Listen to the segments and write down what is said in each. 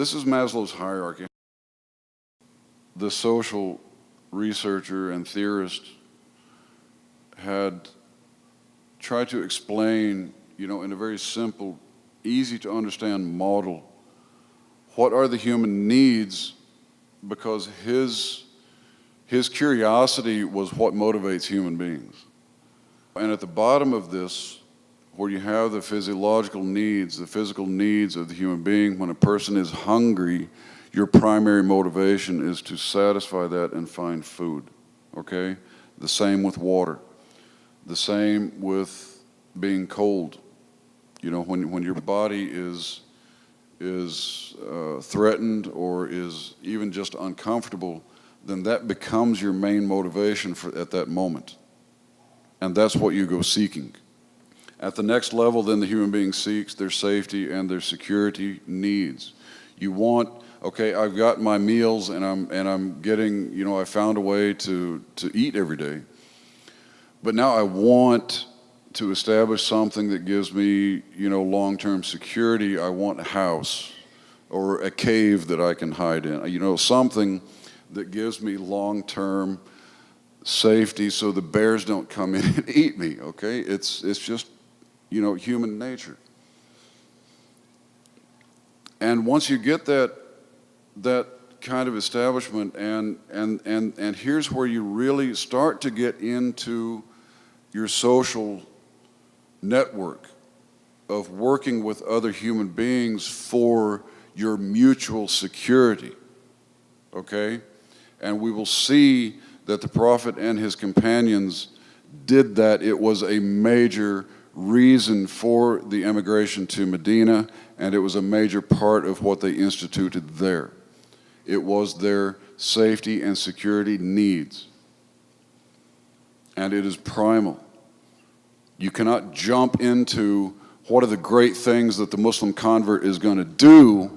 this is Maslow's hierarchy. The social researcher and theorist had tried to explain, in a very simple, easy to understand model, what are the human needs, because his curiosity was what motivates human beings. And at the bottom of this, where you have the physiological needs, the physical needs of the human being, when a person is hungry, your primary motivation is to satisfy that and find food, okay? The same with water. The same with being cold. When your body is threatened or is even just uncomfortable, then that becomes your main motivation at that moment. And that's what you go seeking. At the next level, then the human being seeks their safety and their security needs. You want, okay, I've got my meals and I'm getting, I found a way to eat every day. But now I want to establish something that gives me, long-term security. I want a house or a cave that I can hide in, something that gives me long-term safety so the bears don't come in and eat me, okay? It's just, human nature. And once you get that kind of establishment, and here's where you really start to get into your social network of working with other human beings for your mutual security, okay? And we will see that the prophet and his companions did that. It was a major reason for the emigration to Medina, and it was a major part of what they instituted there. It was their safety and security needs. And it is primal. You cannot jump into what are the great things that the Muslim convert is going to do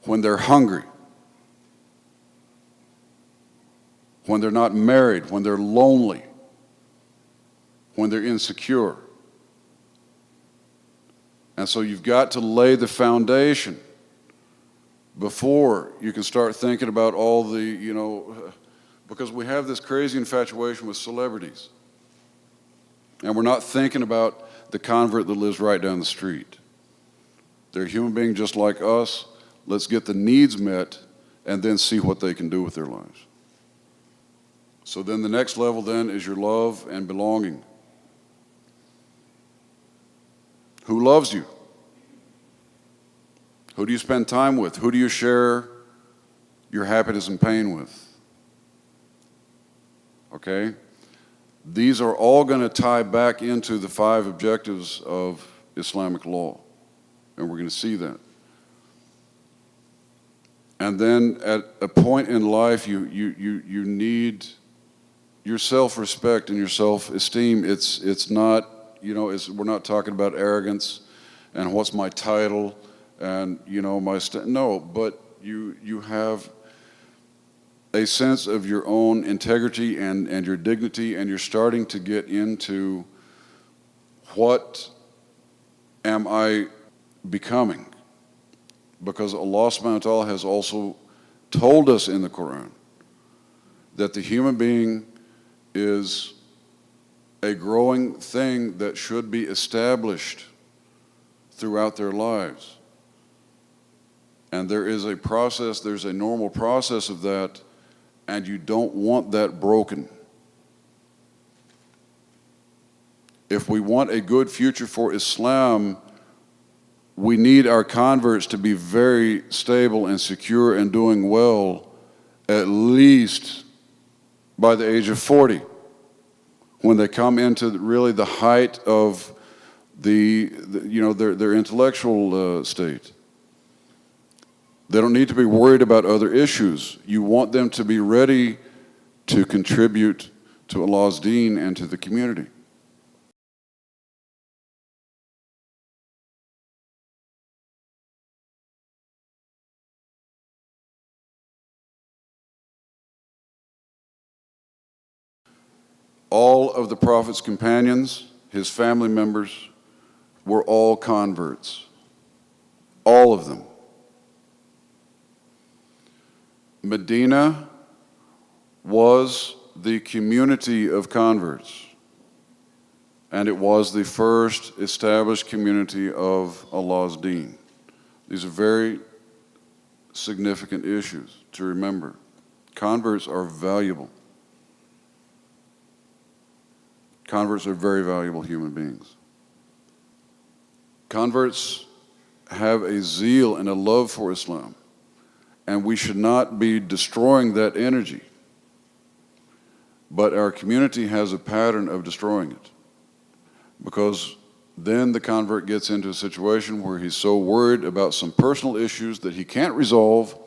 when they're hungry, when they're not married, when they're lonely, when they're insecure. And so you've got to lay the foundation before you can start thinking about all the, because we have this crazy infatuation with celebrities. And we're not thinking about the convert that lives right down the street. They're a human being just like us. Let's get the needs met and then see what they can do with their lives. So then the next level then is your love and belonging. Who loves you? Who do you spend time with? Who do you share your happiness and pain with? Okay? These are all going to tie back into the 5 objectives of Islamic law, and we're going to see that. And then at a point in life, you need your self-respect and your self-esteem. It's not, we're not talking about arrogance and what's my title and, no, but you have a sense of your own integrity and your dignity, and you're starting to get into what am I becoming? Because Allah subhanahu wa ta'ala has also told us in the Quran that the human being is a growing thing that should be established throughout their lives. And there is a process, there's a normal process of that, and you don't want that broken. If we want a good future for Islam, we need our converts to be very stable and secure and doing well, at least by the age of 40, when they come into really the height of their intellectual state. They don't need to be worried about other issues. You want them to be ready to contribute to Allah's deen and to the community. All of the Prophet's companions, his family members, were all converts. all of them. Medina was the community of converts, and it was the first established community of Allah's deen. These are very significant issues to remember. Converts are valuable. Converts are very valuable human beings. Converts have a zeal and a love for Islam, and we should not be destroying that energy. But our community has a pattern of destroying it, because then the convert gets into a situation where he's so worried about some personal issues that he can't resolve,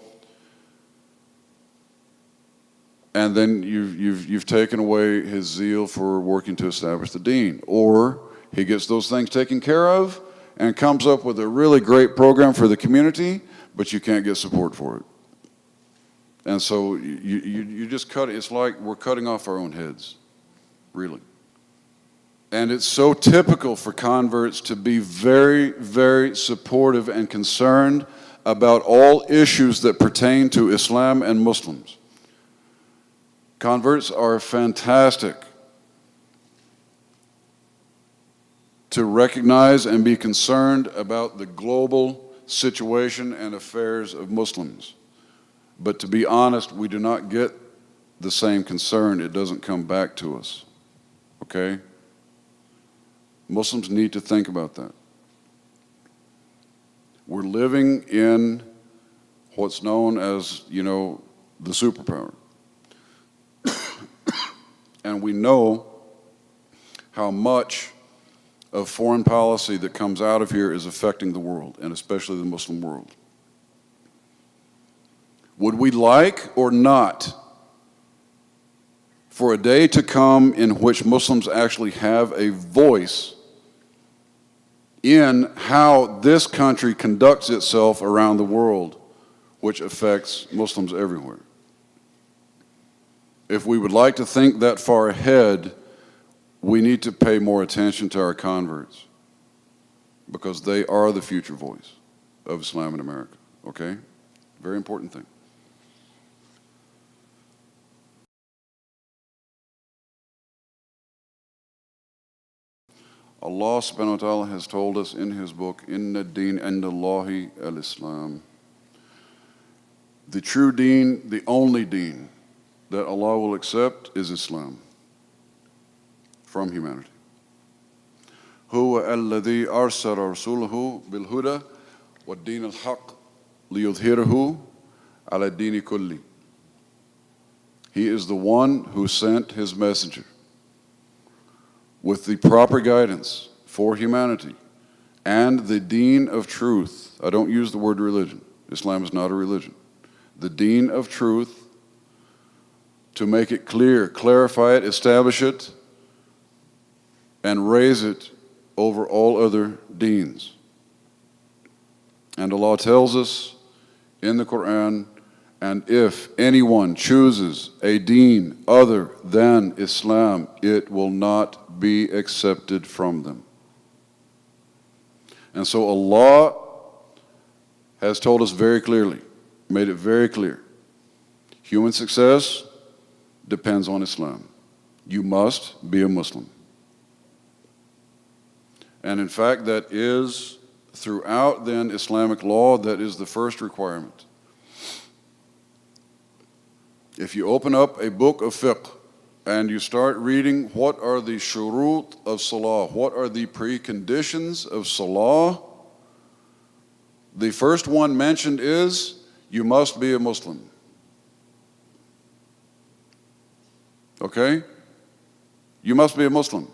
and then you've taken away his zeal for working to establish the deen. Or he gets those things taken care of and comes up with a really great program for the community, but you can't get support for it. And so you just cut it. It's like we're cutting off our own heads, really. And it's so typical for converts to be very, very supportive and concerned about all issues that pertain to Islam and Muslims. Converts are fantastic to recognize and be concerned about the global situation and affairs of Muslims. But to be honest, we do not get the same concern. It doesn't come back to us, okay? Muslims need to think about that. We're living in what's known as, the superpower. And we know how much of foreign policy that comes out of here is affecting the world, and especially the Muslim world. Would we like or not for a day to come in which Muslims actually have a voice in how this country conducts itself around the world, which affects Muslims everywhere? If we would like to think that far ahead, we need to pay more attention to our converts, because they are the future voice of Islam in America, okay? Very important thing. Allah subhanahu wa ta'ala has told us in His book, Inna ad-deen indallahi al-Islam. The true deen, the only deen that Allah will accept is Islam from humanity. Huwa alladhi arsala rasulahu bil huda wa ad-din al-haq liyudhhirahu ala ad-dini kulli. He is the one who sent His messenger with the proper guidance for humanity and the deen of truth. I don't use the word religion. Islam is not a religion. The deen of truth, to make it clear, clarify it, establish it, and raise it over all other deens. And Allah tells us in the Quran, and if anyone chooses a deen other than Islam, it will not be accepted from them. And so Allah has told us very clearly, made it very clear, human success depends on Islam. You must be a Muslim. And in fact, that is throughout then Islamic law, that is the first requirement. If you open up a book of fiqh and you start reading what are the shurut of salah, what are the preconditions of salah, the first one mentioned is you must be a Muslim. Okay? You must be a Muslim.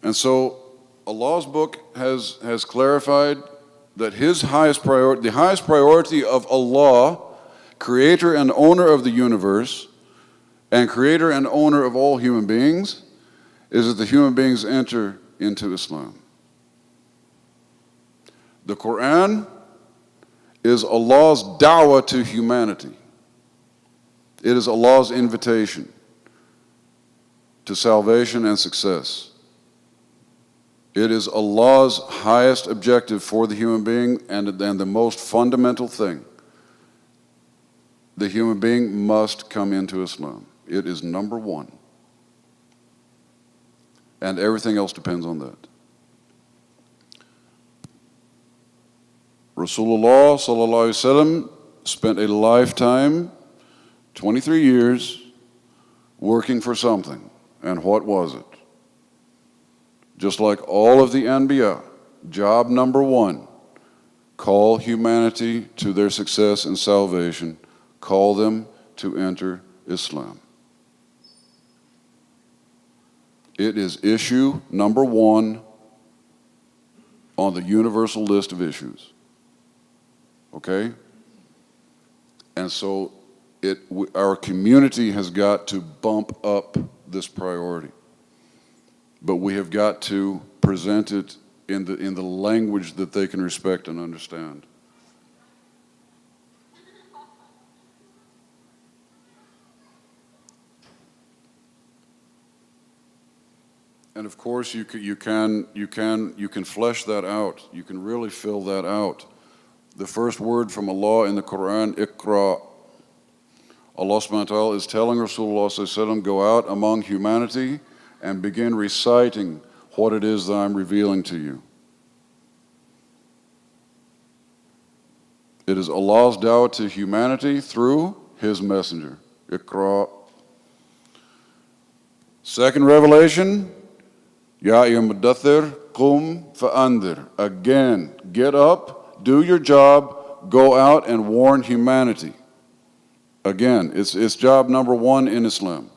And so Allah's book has clarified that His highest priority, the highest priority of Allah, creator and owner of the universe, and creator and owner of all human beings, is that the human beings enter into Islam. The Quran is Allah's da'wah to humanity. It is Allah's invitation to salvation and success. It is Allah's highest objective for the human being and the most fundamental thing. The human being must come into Islam. It is number one. And everything else depends on that. Rasulullah sallallahu alaihi wasallam spent a lifetime, 23 years, working for something. And what was it? Just like all of the Anbiya, job number one, call humanity to their success and salvation, call them to enter Islam. It is issue number one on the universal list of issues. Okay? And so our community has got to bump up this priority. But we have got to present it in the language that they can respect and understand. And of course, you can flesh that out. You can really fill that out. The first word from Allah in the Quran, Iqra. Allah subhanahu wa ta'ala is telling Rasulullah sallallahu alaihi wasallam, go out among humanity and begin reciting what it is that I'm revealing to you. It is Allah's da'wah to humanity through His messenger. Iqra. Second revelation, Ya ayyuhal muddaththir, qum fa'andir. Again, get up, do your job, go out and warn humanity. Again, it's job number one in Islam.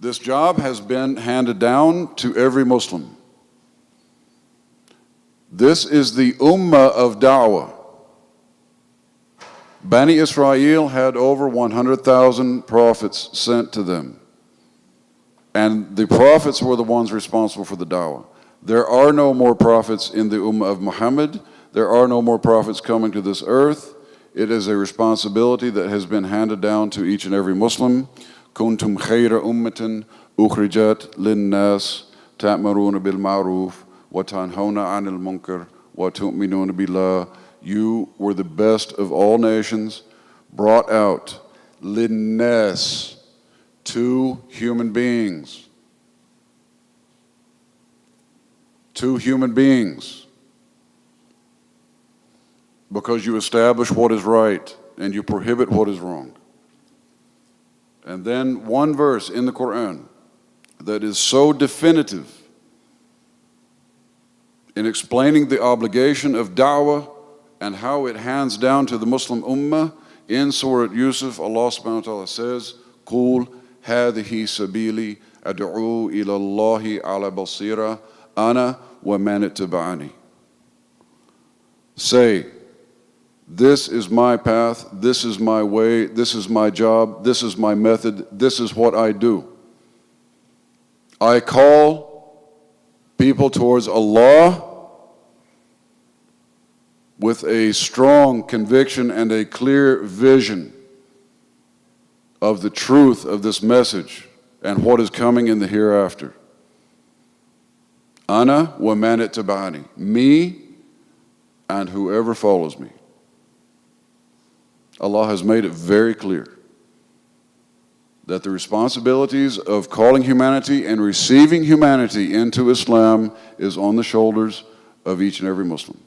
This job has been handed down to every Muslim. This is the ummah of da'wah. Bani Israel had over 100,000 prophets sent to them. And the prophets were the ones responsible for the da'wah. There are no more prophets in the ummah of Muhammad. There are no more prophets coming to this earth. It is a responsibility that has been handed down to each and every Muslim. كنتم خير أمة أخرجت للناس تأمرون بالمعروف وتنهون عن المنكر وتؤمنون بالله. You were the best of all nations, brought out للناس, to human beings. To human beings. Because you establish what is right and you prohibit what is wrong. And then one verse in the Quran that is so definitive in explaining the obligation of da'wah and how it hands down to the Muslim ummah. In Surah Yusuf, Allah subhanahu wa ta'ala says, قُولْ هَذِهِ سَبِيلِي أَدْعُو إِلَى اللَّهِ عَلَى بَصِيرَةٍ أَنَا وَمَنِ اتَّبَعَنِي. Say, this is my path, this is my way, this is my job, this is my method, this is what I do. I call people towards Allah with a strong conviction and a clear vision of the truth of this message and what is coming in the hereafter. Ana wa man ittaba'ani. Me and whoever follows me. Allah has made it very clear that the responsibilities of calling humanity and receiving humanity into Islam is on the shoulders of each and every Muslim.